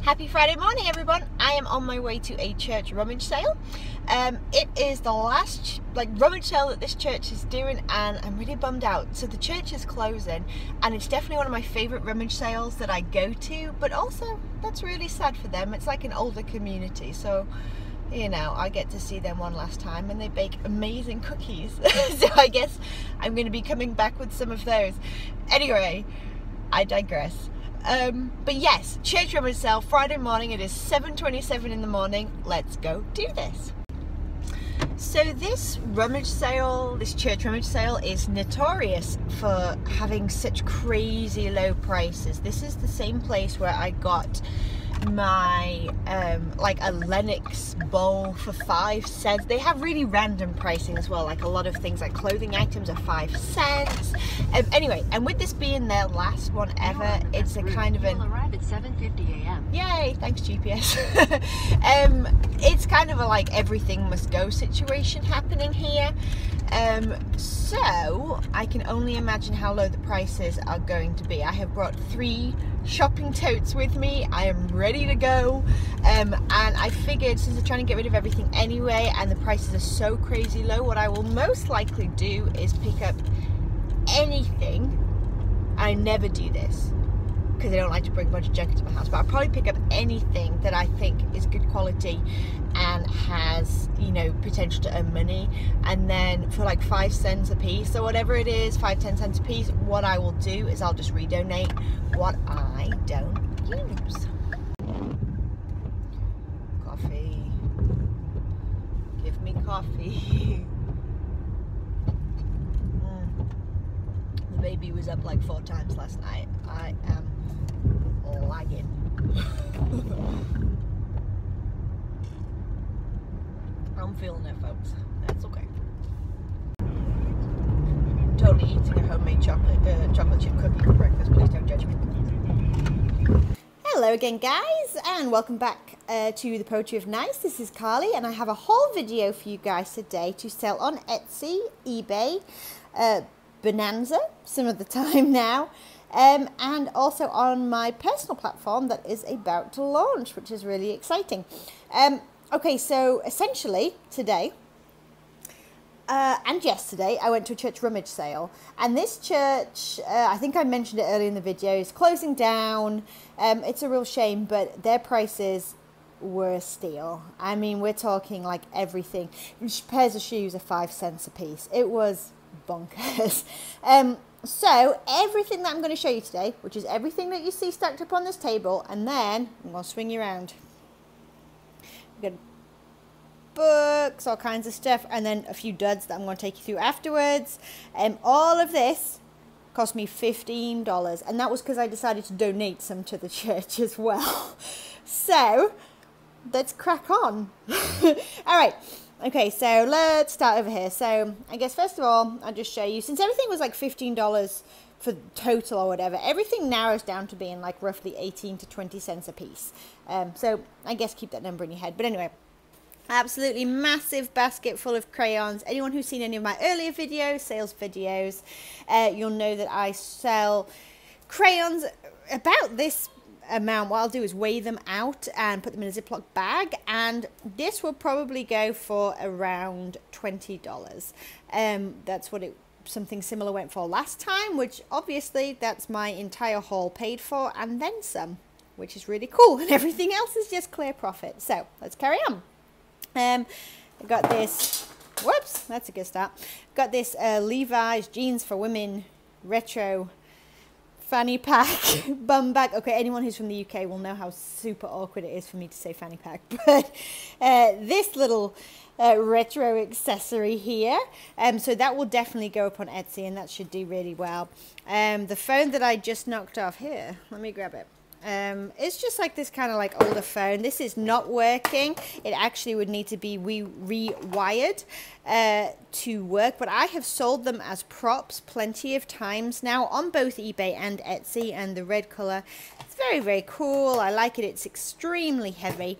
Happy Friday morning, everyone. I am on my way to a church rummage sale. It is the last rummage sale that this church is doing, and I'm really bummed out. So the church is closing, and it's definitely one of my favorite rummage sales that I go to, but also that's really sad for them. It's like an older community, so you know, I get to see them one last time, and they bake amazing cookies. So I guess I'm going to be coming back with some of those. Anyway, I digress. But yes, church rummage sale, Friday morning. It is 7:27 in the morning. Let's go do this. So this rummage sale, this church rummage sale, is notorious for having such crazy low prices. This is the same place where I got my a Lennox bowl for 5 cents. They have really random pricing as well, like a lot of things like clothing items are 5 cents. Anyway, and with this being their last one ever, it's a kind of an arrive at 7:50 a.m. Yay, thanks GPS. It's kind of a like everything must go situation happening here. So I can only imagine how low the prices are going to be. I have brought 3 shopping totes with me. I am ready to go, and I figured, since they're trying to get rid of everything anyway and the prices are so crazy low, what I will most likely do is pick up anything. I never do this because I don't like to bring a bunch of junk into my house, but I'll probably pick up anything that I think is good quality and has, you know, potential to earn money. And then for like 5 cents a piece or whatever it is, 5-10 cents a piece, what I will do is I'll just redonate what I don't use. Coffee. Give me coffee. The baby was up like 4 times last night. I am lagging. I'm feeling it, folks. That's okay. Totally eating a homemade chocolate chip cookie for breakfast. Please don't judge me. Hello again, guys, and welcome back to the Poetry of Nice. This is Carly, and I have a whole video for you guys today to sell on Etsy, eBay, Bonanza some of the time now, and also on my personal platform that is about to launch, which is really exciting. Okay, so essentially today and yesterday I went to a church rummage sale, and this church, I think I mentioned it earlier in the video, is closing down. It's a real shame, but their prices were steal. I mean, we're talking like everything. Pairs of shoes are 5 cents a piece. It was bonkers. So everything that I'm going to show you today, which is everything that you see stacked up on this table, and then I'm going to swing you around. We've got books, all kinds of stuff, and then a few duds that I'm going to take you through afterwards. All of this cost me $15, and that was because I decided to donate some to the church as well. So let's crack on. All right. Okay, so let's start over here. So I guess first of all, I'll just show you, since everything was like $15 for total or whatever, everything narrows down to being like roughly 18 to 20 cents a piece. So I guess keep that number in your head. But anyway, absolutely massive basket full of crayons. Anyone who's seen any of my earlier videos, sales videos, you'll know that I sell crayons about this amount. What I'll do is weigh them out and put them in a Ziploc bag, and this will probably go for around $20. That's what something similar went for last time, which obviously that's my entire haul paid for and then some, which is really cool, and everything else is just clear profit. So let's carry on. I got this, whoops, that's a good start. Got this Levi's jeans for women retro fanny pack bum bag. Okay, anyone who's from the UK will know how super awkward it is for me to say fanny pack, but this little retro accessory here, so that will definitely go up on Etsy, and that should do really well. The phone that I just knocked off here, let me grab it. It's just like this kind of like older phone. This is not working. It actually would need to be rewired to work, but I have sold them as props plenty of times now on both eBay and Etsy, and the red color It's very, very cool. I like it. It's extremely heavy.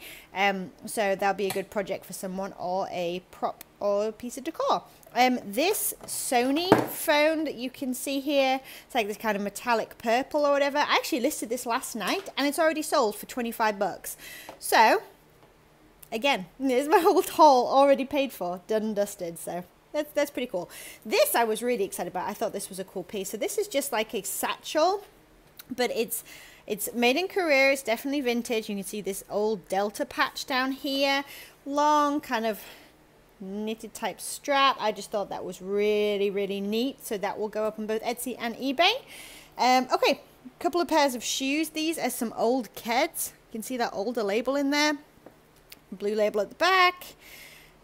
So that'll be a good project for someone, or a prop or a piece of decor. This Sony phone that you can see here, it's like this kind of metallic purple or whatever. I actually listed this last night and it's already sold for 25 bucks. So again, there's my whole haul already paid for, done and dusted. So that's pretty cool. This I was really excited about. I thought this was a cool piece. So this is just like a satchel, but it's made in Korea. It's definitely vintage. You can see this old Delta patch down here, long kind of knitted type strap. I just thought that was really, really neat. So that will go up on both Etsy and eBay. Okay, a couple of pairs of shoes. These are some old Keds. You can see that older label in there. Blue label at the back.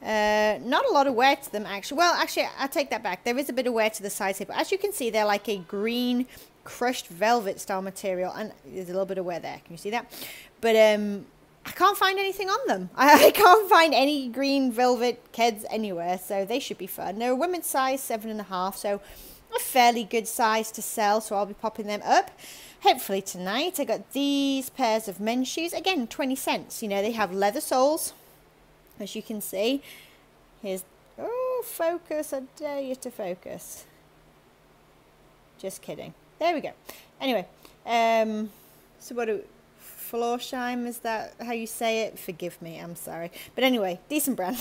Not a lot of wear to them, actually. Well, actually, I take that back. There is a bit of wear to the sides here, but as you can see, they're like a green crushed velvet style material, and there's a little bit of wear there. Can you see that? But I can't find anything on them. I can't find any green velvet Keds anywhere, so they should be fun. They're a women's size 7.5, so a fairly good size to sell, so I'll be popping them up hopefully tonight. I got these pairs of men's shoes, again 20 cents. You know, they have leather soles, as you can see. Here's, oh, focus, I dare you to focus. Just kidding. There we go. Anyway, so what do, Florsheim, is that how you say it? Forgive me, I'm sorry. But anyway, decent brand.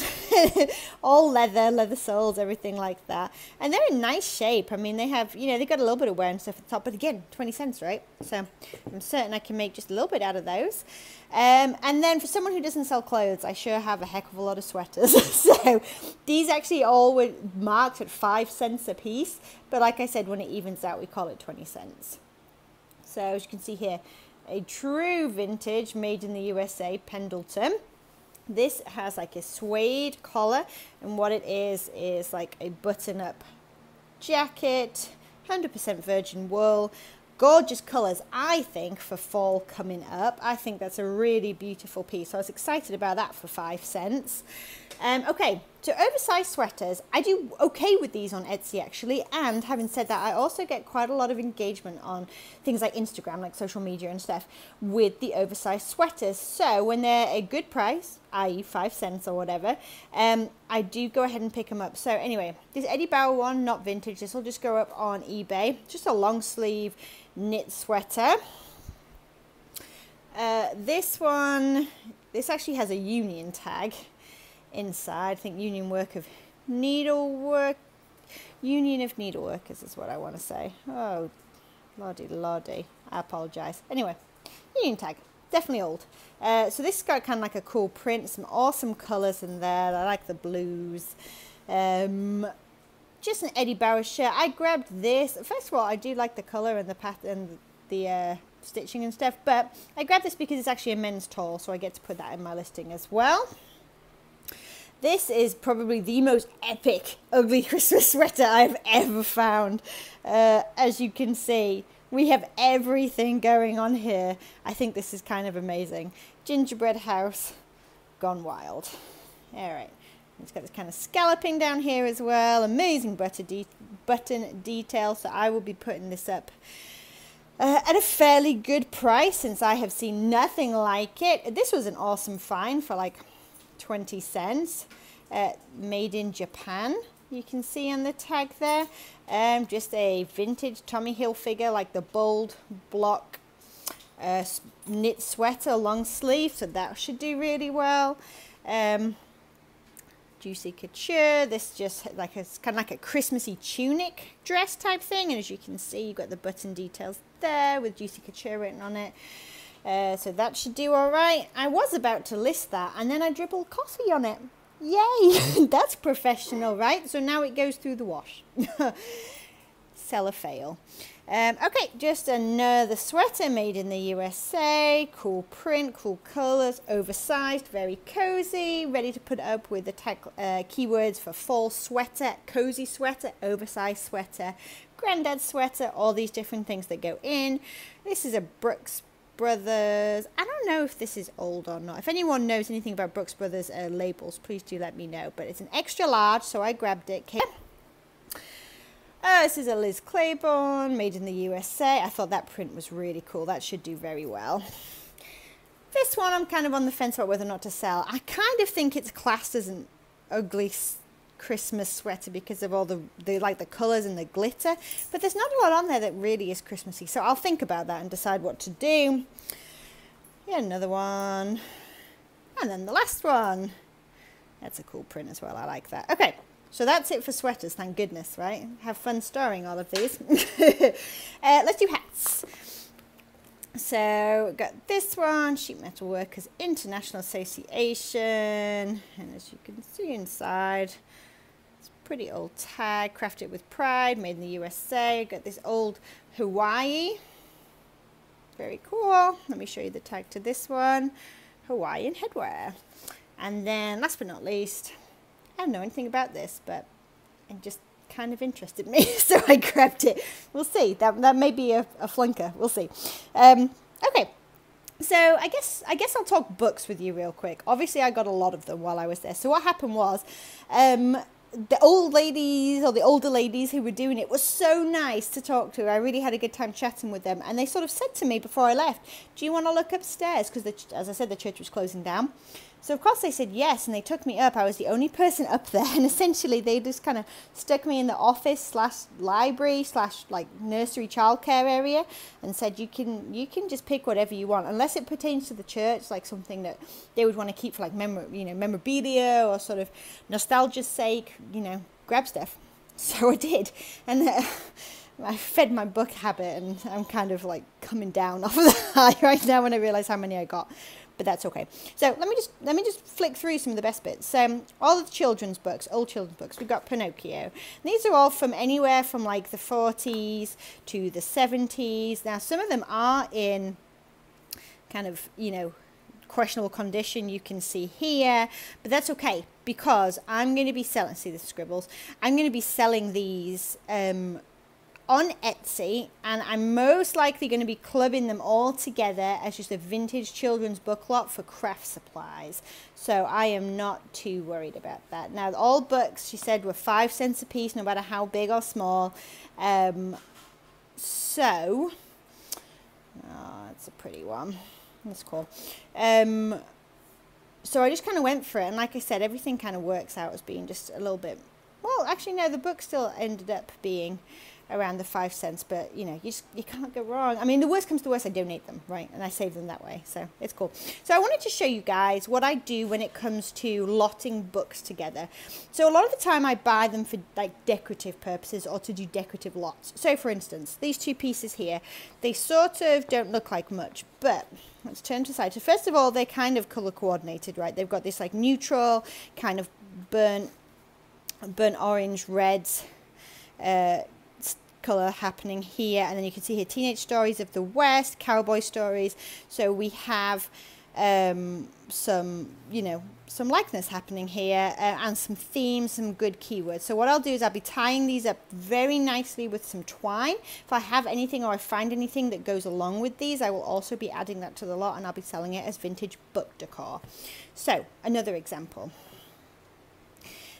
All leather soles, everything like that. And they're in nice shape. I mean, they have, you know, they got a little bit of wear and stuff at the top, but again, 20 cents, right? So I'm certain I can make just a little bit out of those. And then for someone who doesn't sell clothes, I sure have a heck of a lot of sweaters. So these actually all were marked at 5 cents a piece. But like I said, when it evens out, we call it 20 cents. So as you can see here, a true vintage, made in the USA Pendleton. This has like a suede collar, and what it is like a button-up jacket, 100% virgin wool. Gorgeous colours, I think, for fall coming up. I think that's a really beautiful piece. So I was excited about that for 5 cents. Okay, so oversized sweaters. I do okay with these on Etsy, actually. And having said that, I also get quite a lot of engagement on things like Instagram, like social media and stuff, with the oversized sweaters. So when they're a good price, i.e. 5 cents or whatever, I do go ahead and pick them up. So anyway, this Eddie Bauer one, not vintage. This will just go up on eBay. Just a long sleeve knit sweater. This one, this actually has a union tag inside. I think Union of Needleworkers is what I want to say. Oh, lordy, I apologize. Anyway, union tag, definitely old. So this has got kind of like a cool print, some awesome colors in there. I like the blues. Just an Eddie Bauer shirt. I grabbed this. First of all, I do like the color and the pattern, the stitching and stuff, but I grabbed this because it's actually a men's tall, so I get to put that in my listing as well. This is probably the most epic ugly Christmas sweater I've ever found. As you can see, we have everything going on here. I think this is kind of amazing. Gingerbread house gone wild. All right. It's got this kind of scalloping down here as well. Amazing button detail. So I will be putting this up at a fairly good price, since I have seen nothing like it. This was an awesome find for like 20 cents. Made in Japan, you can see on the tag there. Just a vintage Tommy Hilfiger, like the bold block knit sweater, long sleeve, so that should do really well. Juicy couture. This just like it's kind of like a Christmassy tunic dress type thing, and as you can see, you've got the button details there with Juicy Couture written on it. So that should do all right. I was about to list that, and then I dribbled coffee on it. Yay! That's professional, right? So now it goes through the wash. Sell or fail. Okay, just another sweater made in the USA. Cool print, cool colors, oversized, very cozy. Ready to put up with the tag, keywords for fall sweater, cozy sweater, oversized sweater, granddad sweater, all these different things that go in. This is a Brooks Brothers. I don't know if this is old or not. If anyone knows anything about Brooks Brothers labels, please do let me know. But it's an extra large, so I grabbed it. Oh, this is a Liz Claiborne, made in the USA. I thought that print was really cool. That should do very well. This one I'm kind of on the fence about whether or not to sell. I kind of think it's classed as an ugly Christmas sweater because of all the like the colours and the glitter. But there's not a lot on there that really is Christmassy. So I'll think about that and decide what to do. Yeah, another one. And then the last one. That's a cool print as well. I like that. Okay. So that's it for sweaters, thank goodness, right? Have fun storing all of these. Let's do hats. So, got this one, Sheet Metal Workers International Association. And as you can see inside, it's a pretty old tag, crafted with pride, made in the USA. Got this old Hawaii. Very cool. Let me show you the tag to this one. Hawaiian headwear. And then, last but not least, I don't know anything about this, but it just kind of interested me, so I grabbed it. We'll see. That may be a flunker. We'll see. Okay, so I guess I'll talk books with you real quick. Obviously, I got a lot of them while I was there. So what happened was, the old ladies or the older ladies who were doing it was so nice to talk to. I really had a good time chatting with them, and they sort of said to me before I left, "Do you want to look upstairs?" Because, as I said, the church was closing down. So, of course, they said yes, and they took me up. I was the only person up there, and essentially they just kind of stuck me in the office / library / like nursery childcare area and said, you can just pick whatever you want, unless it pertains to the church, like something that they would want to keep for like memorabilia or sort of nostalgia's sake, grab stuff. So I did, and I fed my book habit, and I'm kind of like coming down off of the high right now when I realise how many I got. But that's okay. So let me just flick through some of the best bits. All the children's books, old children's books. We've got Pinocchio. These are all from anywhere from like the 40s to the 70s. Now some of them are in kind of questionable condition. You can see here, but that's okay because I'm going to be selling. See the scribbles. I'm going to be selling these on Etsy, and I'm most likely going to be clubbing them all together as just a vintage children's book lot for craft supplies. So I am not too worried about that. Now, all books, she said, were 5 cents a piece, no matter how big or small. So, that's a pretty one. That's cool. So I just kind of went for it, and like I said, everything kind of works out as being just a little bit. Well, actually, no, the book still ended up being around the 5 cents, but you can't go wrong. I mean, the worst comes to worst, I donate them, right? And I save them that way, so it's cool. So I wanted to show you guys what I do when it comes to lotting books together. So a lot of the time I buy them for like decorative purposes or to do decorative lots. So for instance, these two pieces here, they sort of don't look like much, but let's turn to the side. So first of all, they're kind of color coordinated, right? They've got this like neutral kind of burnt orange, red color happening here, and then you can see here Teenage Stories of the West, Cowboy Stories. So we have some likeness happening here, and some themes, some good keywords. So what I'll do is I'll be tying these up very nicely with some twine. If I have anything or I find anything that goes along with these, I will also be adding that to the lot, and I'll be selling it as vintage book decor. So another example.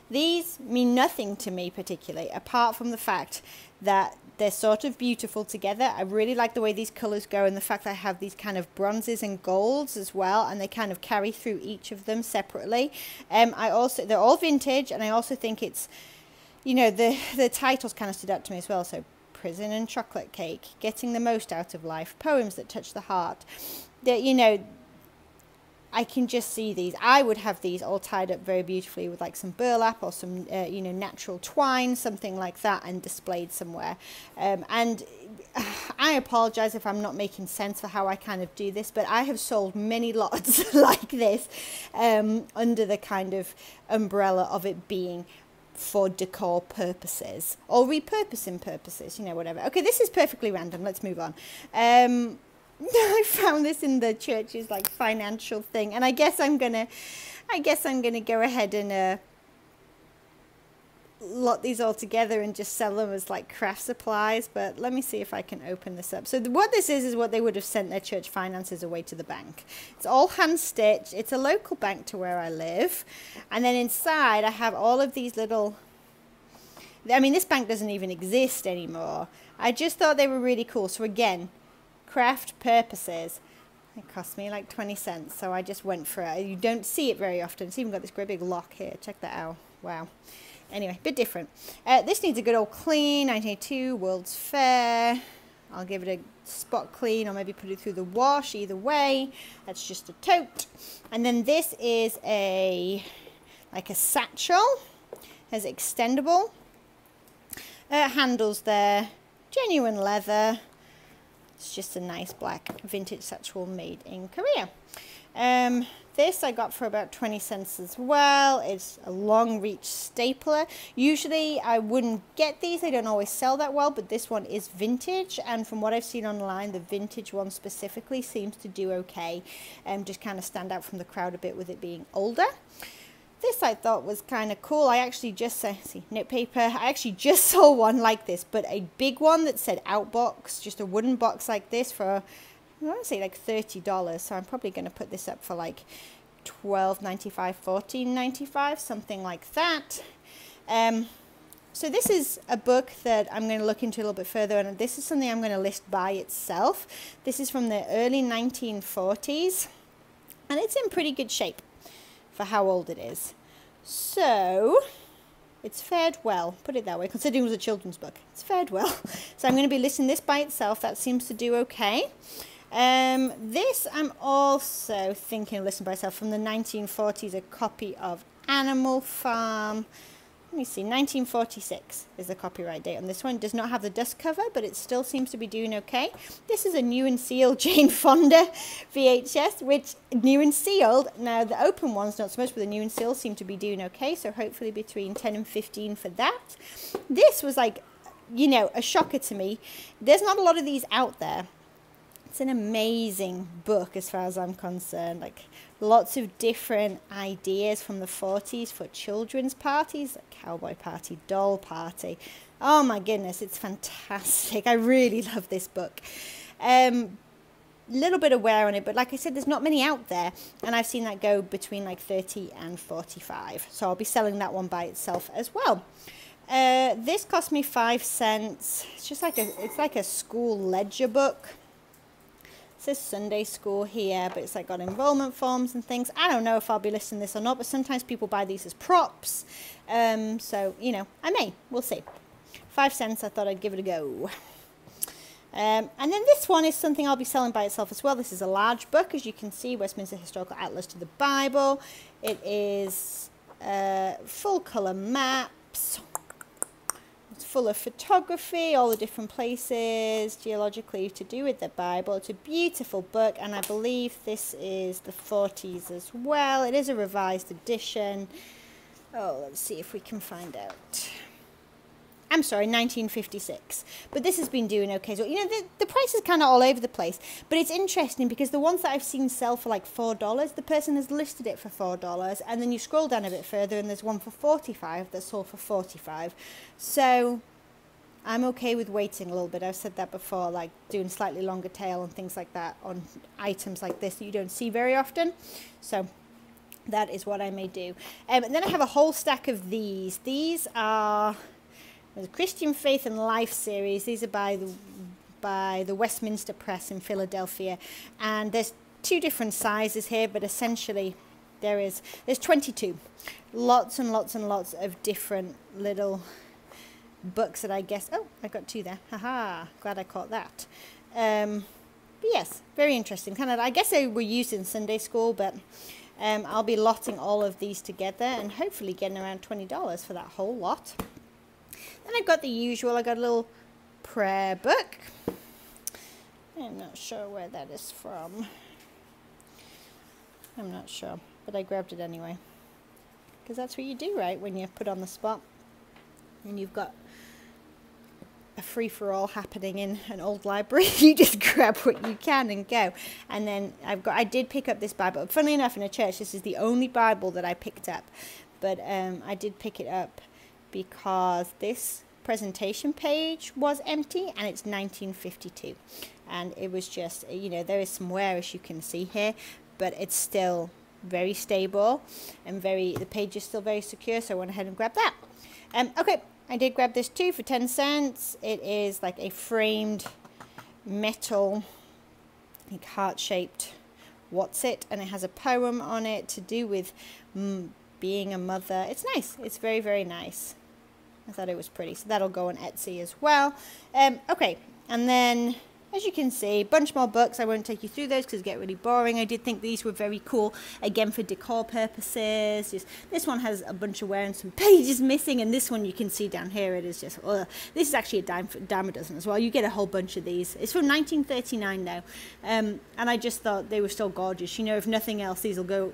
These mean nothing to me particularly, apart from the fact that they're sort of beautiful together. I really like the way these colors go, and the fact that I have these kind of bronzes and golds as well, and they kind of carry through each of them separately. They're all vintage, and I also think it's, the titles kind of stood out to me as well. So Prison and Chocolate Cake, Getting the Most Out of Life, Poems That Touch the Heart. I can just see these. I would have these all tied up very beautifully with like some burlap or some, natural twine, something like that, and displayed somewhere. And I apologize if I'm not making sense for how I kind of do this, but I have sold many lots like this under the kind of umbrella of it being for decor purposes or repurposing purposes, whatever. Okay, this is perfectly random. Let's move on. I found this in the church's like financial thing, and I guess I'm gonna go ahead and lot these all together and just sell them as like craft supplies. But let me see if I can open this up. So what this is what they would have sent their church finances away to the bank. It's all hand stitched. It's a local bank to where I live, and then inside I have all of these little I mean, this bank doesn't even exist anymore. I just thought they were really cool. So again, craft purposes. It cost me like 20 cents, so I just went for it. You don't see it very often. It's even got this great big lock here. Check that out. Wow. Anyway, a bit different. This needs a good old clean. 1982 World's Fair. I'll give it a spot clean or maybe put it through the wash. Either way, that's just a tote. And then this is like a satchel. Has extendable handles there. Genuine leather. It's just a nice black vintage satchel made in Korea. This I got for about 20 cents as well. It's a long reach stapler. Usually I wouldn't get these. They don't always sell that well, but this one is vintage. And from what I've seen online, the vintage one specifically seems to do okay. Just kind of stand out from the crowd a bit with it being older. This I thought was kind of cool. I actually just see note paper. I actually just saw one like this, but a big one that said Outbox, just a wooden box like this for, I want to say like $30. So I'm probably going to put this up for like $12.95, $14.95, something like that. So this is a book that I'm going to look into a little bit further, and this is something I'm going to list by itself. This is from the early 1940s, and it's in pretty good shape for how old it is. So it's fared well, put it that way, considering it was a children's book. It's fared well. So I'm going to be listing this by itself. That seems to do okay. This I'm also thinking of listing by itself, from the 1940s, a copy of Animal Farm. Let me see, 1946 is the copyright date on this one. It does not have the dust cover, but it still seems to be doing okay. This is a new and sealed Jane Fonda VHS, which new and sealed. Now the open ones not so much, but the new and sealed seem to be doing okay. So hopefully between 10 and 15 for that. This was like, you know, a shocker to me. There's not a lot of these out there. It's an amazing book as far as I'm concerned. Like lots of different ideas from the 40s for children's parties, like cowboy party, doll party. Oh my goodness, it's fantastic. I really love this book. Little bit of wear on it, but like I said, there's not many out there, and I've seen that go between like 30 and 45. So I'll be selling that one by itself as well. This cost me 5 cents. It's just like it's like a school ledger book. It says Sunday school here, but it's like got enrollment forms and things. I don't know if I'll be listing this or not, but sometimes people buy these as props. So, you know, I may. We'll see. 5 cents, I thought I'd give it a go. And then this one is something I'll be selling by itself as well. This is a large book, as you can see, Westminster Historical Atlas to the Bible. It is full colour maps. It's full of photography, all the different places geologically to do with the Bible. It's a beautiful book, and I believe this is the 40s as well. It is a revised edition. Oh, let's see if we can find out. I'm sorry, 1956. But this has been doing okay. So, you know, the price is kind of all over the place. But it's interesting because the ones that I've seen sell for like $4, the person has listed it for $4. And then you scroll down a bit further and there's one for $45 that's sold for $45. So I'm okay with waiting a little bit. I've said that before, like doing slightly longer tail and things like that on items like this that you don't see very often. So that is what I may do. And then I have a whole stack of these. These are the Christian Faith and Life series. These are by the Westminster Press in Philadelphia, and there's 2 different sizes here, but essentially there's 22. Lots and lots and lots of different little books that I guess. Oh, I got 2 there. Haha! Glad I caught that. But yes, very interesting. Kind of, I guess they were used in Sunday school, but I'll be lotting all of these together and hopefully getting around $20 for that whole lot. Then I've got the usual. I got a little prayer book. I'm not sure where that is from. I'm not sure, but I grabbed it anyway. Because that's what you do, right, when you're put on the spot. And you've got a free-for-all happening in an old library. You just grab what you can and go. And then I did pick up this Bible. Funnily enough, in a church, this is the only Bible that I picked up. But I did pick it up because this presentation page was empty, and it's 1952, and it was just, you know, there is some wear as you can see here, but it's still very stable and the page is still very secure, so I went ahead and grabbed that. Okay, I did grab this too for 10 cents. It is like a framed metal, I think heart-shaped what's it, and it has a poem on it to do with being a mother. It's nice. It's very, very nice. I thought it was pretty, so that'll go on Etsy as well. Okay, and then as you can see, a bunch more books. I won't take you through those because they get really boring. I did think these were very cool, again, for decor purposes. This one has a bunch of wear and some pages missing, and this one you can see down here, it is just, this is actually a dime a dozen as well. You get a whole bunch of these. It's from 1939 though, and I just thought they were so gorgeous. You know, if nothing else, these will go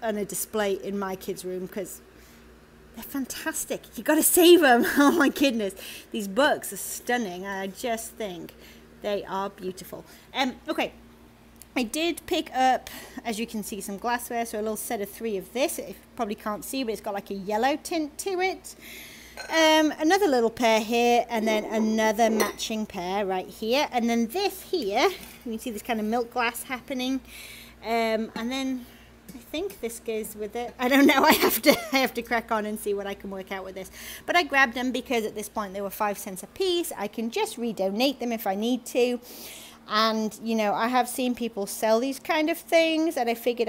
on a display in my kids' room because they're fantastic. You got to save them. Oh my goodness, these books are stunning. I just think they are beautiful. Okay, I did pick up, as you can see, some glassware, so a little set of 3 of this. You probably can't see, but it's got like a yellow tint to it. Another little pair here, and then another matching pair right here, and then this here, you can see this kind of milk glass happening, and then I think this goes with it. I don't know. I have to crack on and see what I can work out with this. But I grabbed them because at this point they were 5 cents a piece. I can just redonate them if I need to. And, you know, I have seen people sell these kind of things, and I figured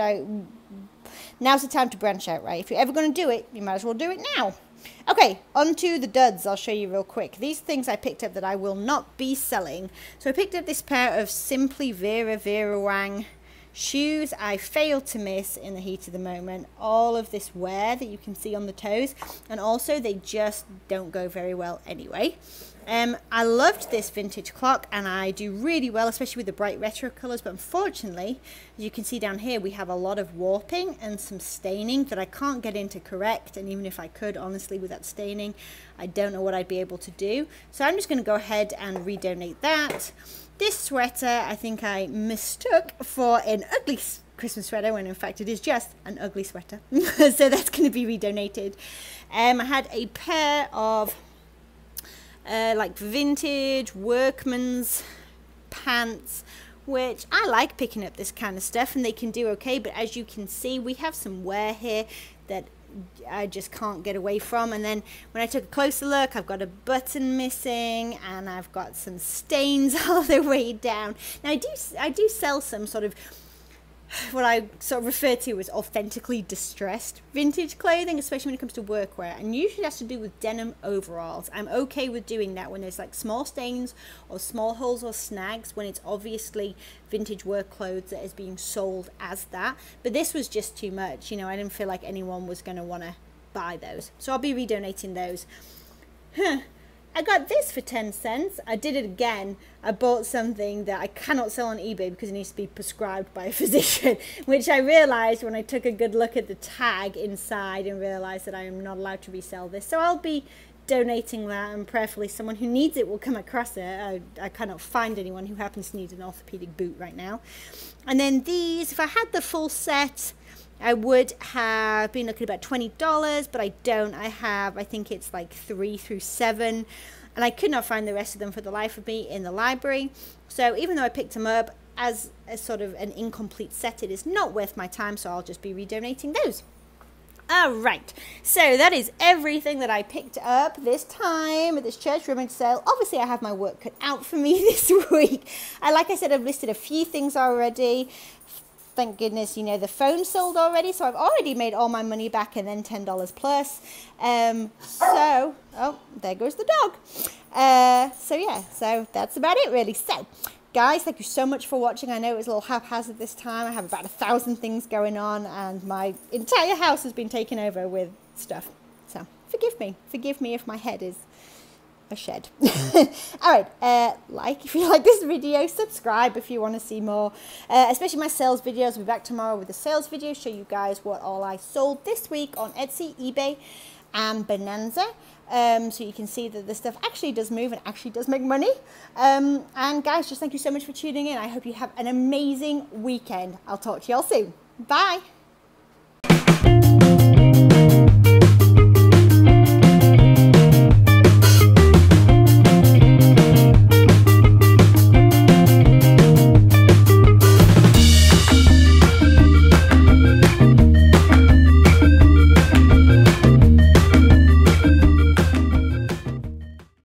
now's the time to branch out, right? If you're ever going to do it, you might as well do it now. Okay, on to the duds. I'll show you real quick. These things I picked up that I will not be selling. So I picked up this pair of Simply Vera Wang shoes. I failed to miss in the heat of the moment all of this wear that you can see on the toes, and also they just don't go very well anyway. I loved this vintage clock, and I do really well, especially with the bright retro colors, but unfortunately, as you can see down here, we have a lot of warping and some staining that I can't get in to correct, and even if I could, honestly, with that staining, I don't know what I'd be able to do. So I'm just going to go ahead and redonate that. This sweater, I think I mistook for an ugly Christmas sweater, when in fact it is just an ugly sweater. So that's going to be redonated. I had a pair of like vintage workman's pants, which I like picking up this kind of stuff, and they can do okay, but as you can see, we have some wear here that I just can't get away from. And then when I took a closer look, I've got a button missing, and I've got some stains all the way down. Now I do sell some sort of what I sort of refer to as authentically distressed vintage clothing, especially when it comes to workwear, and usually has to do with denim overalls. I'm okay with doing that when there's like small stains or small holes or snags, when it's obviously vintage work clothes that is being sold as that. But this was just too much, you know. I didn't feel like anyone was going to want to buy those, so I'll be redonating those. I got this for 10 cents. I did it again. I bought something that I cannot sell on eBay because it needs to be prescribed by a physician, which I realized when I took a good look at the tag inside and realized that I am not allowed to resell this. So I'll be donating that, and prayerfully someone who needs it will come across it. I cannot find anyone who happens to need an orthopedic boot right now. And then these, if I had the full set, I would have been looking at about $20, but I don't. I have, I think it's like 3 through 7, and I could not find the rest of them for the life of me in the library. So even though I picked them up as a sort of an incomplete set, it is not worth my time, so I'll just be redonating those. Alright, so that is everything that I picked up this time at this church rummage sale. Obviously I have my work cut out for me this week. Like I said, I've listed a few things already. Thank goodness, you know, the phone sold already, so I've already made all my money back, and then $10 plus. So, oh, there goes the dog. So yeah, so that's about it really. So, guys, thank you so much for watching. I know it was a little haphazard this time. I have about 1,000 things going on, and my entire house has been taken over with stuff. So, forgive me if my head is a shed. Alright, like if you like this video, subscribe if you want to see more, especially my sales videos. I'll be back tomorrow with a sales video, show you guys what all I sold this week on Etsy, eBay and Bonanza, so you can see that the stuff actually does move and actually does make money. And guys, just thank you so much for tuning in. I hope you have an amazing weekend. I'll talk to y'all soon. Bye.